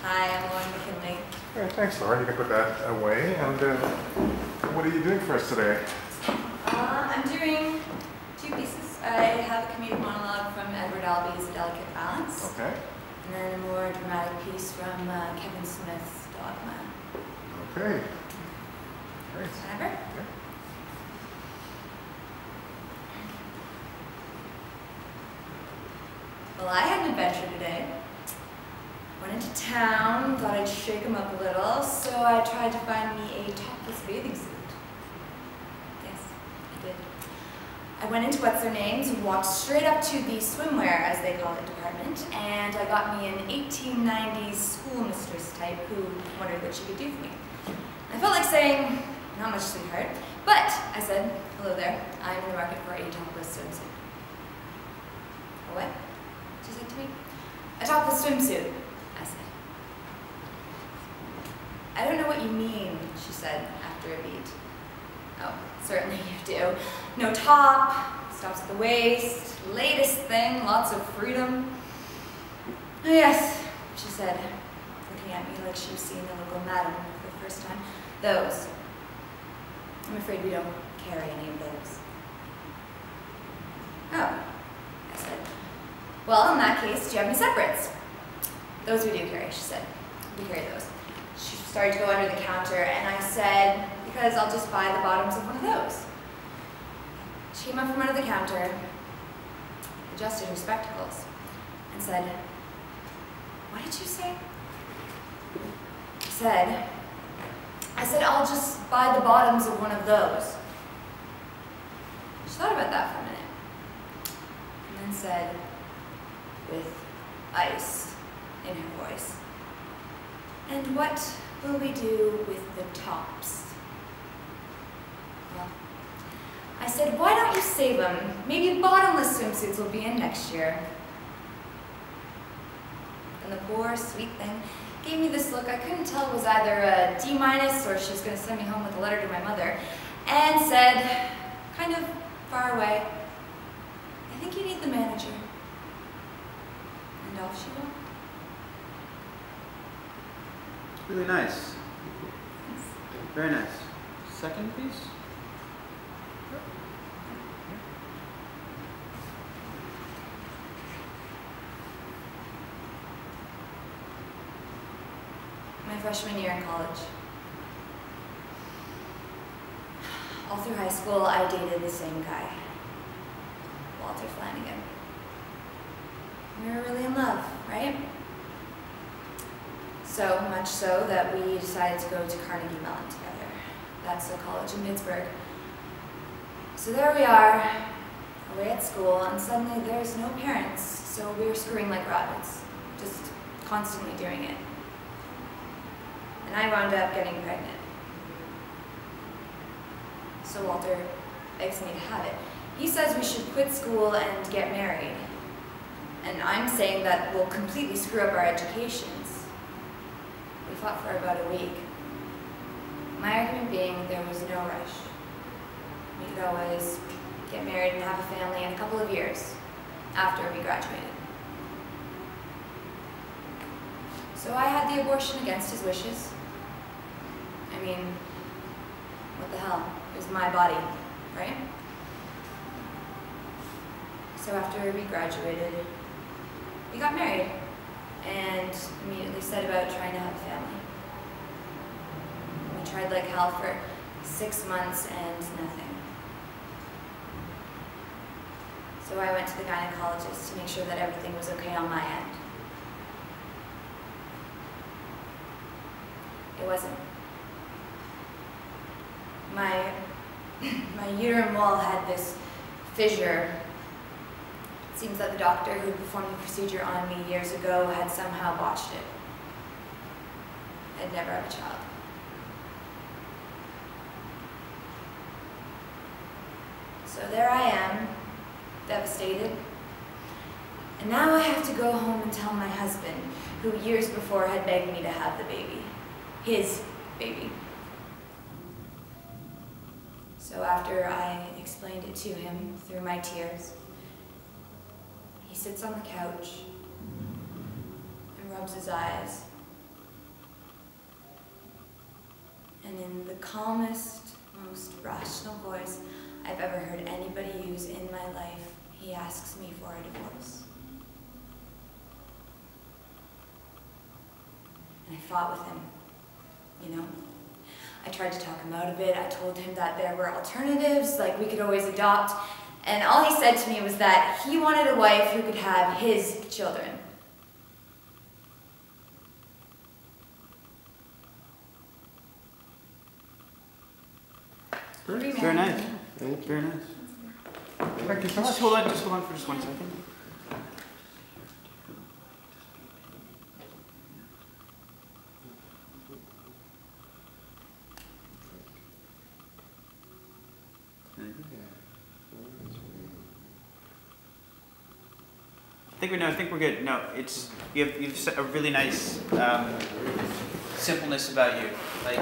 Hi, I'm Lauren McKinley. All right, thanks, Laura. You can put that away. And what are you doing for us today? I'm doing two pieces. I have a comedic monologue from Edward Albee's A Delicate Balance. Okay. And then a more dramatic piece from Kevin Smith's Dogma. Okay. Great. Whenever? Yeah. Well, I had an adventure today. Went into town, thought I'd shake him up a little, so I tried to find me a topless bathing suit. Yes, I did. I went into What's-Her-Name's and walked straight up to the swimwear, as they call it, department, and I got me an 1890s schoolmistress type who wondered what she could do for me. I felt like saying, not much, sweetheart, but I said, hello there, I'm in the market for a topless swimsuit. What? She said to me. A topless swimsuit, I said. I don't know what you mean, she said after a beat. Oh, certainly you do. No top, stops at the waist, latest thing, lots of freedom. Oh yes, she said, looking at me like she was seeing the local madam for the first time. Those. I'm afraid we don't carry any of those. Oh, I said. Well, in that case, do you have any separates? Those we do carry, she said. We carry those. She started to go under the counter, and I said, because I'll just buy the bottoms of one of those. She came up from under the counter, adjusted her spectacles, and said, what did you say? I said, I'll just buy the bottoms of one of those. She thought about that for a minute, and then said, with ice in her voice, and what will we do with the tops? Well, I said, why don't you save them? Maybe bottomless swimsuits will be in next year. And the poor, sweet thing gave me this look I couldn't tell was either a D- or she was going to send me home with a letter to my mother, and said, kind of far away, I think you need the manager. And off she went. Really nice. Very nice. Second piece? My freshman year in college. All through high school, I dated the same guy, Walter Flanagan. We were really in love, right? So much so that we decided to go to Carnegie Mellon together. That's a college in Pittsburgh. So there we are, away at school, and suddenly there's no parents, so we were screwing like rabbits, just constantly doing it. And I wound up getting pregnant. So Walter begs me to have it. He says we should quit school and get married. And I'm saying that will completely screw up our educations. We fought for about a week. My argument being there was no rush. We could always get married and have a family in a couple of years after we graduated. So I had the abortion against his wishes. I mean, what the hell? It was my body, right? So after we graduated, we got married and immediately set about trying to have a family. We tried like hell for 6 months and nothing. So I went to the gynecologist to make sure that everything was okay on my end. It wasn't. My uterine wall had this fissure. It seems that the doctor who performed the procedure on me years ago had somehow botched it. I'd never have a child. So there I am, devastated. And now I have to go home and tell my husband, who years before had begged me to have the baby. His baby. So after I explained it to him through my tears, he sits on the couch and rubs his eyes and in the calmest, most rational voice I've ever heard anybody use in my life, he asks me for a divorce. And I fought with him, you know? I tried to talk him out of it. I told him that there were alternatives, like we could always adopt, and all he said to me was that he wanted a wife who could have his children. Very nice. Very nice. Thank you so much. Just hold on for just 1 second. I think we're good. No, you've a really nice simpleness about you. Like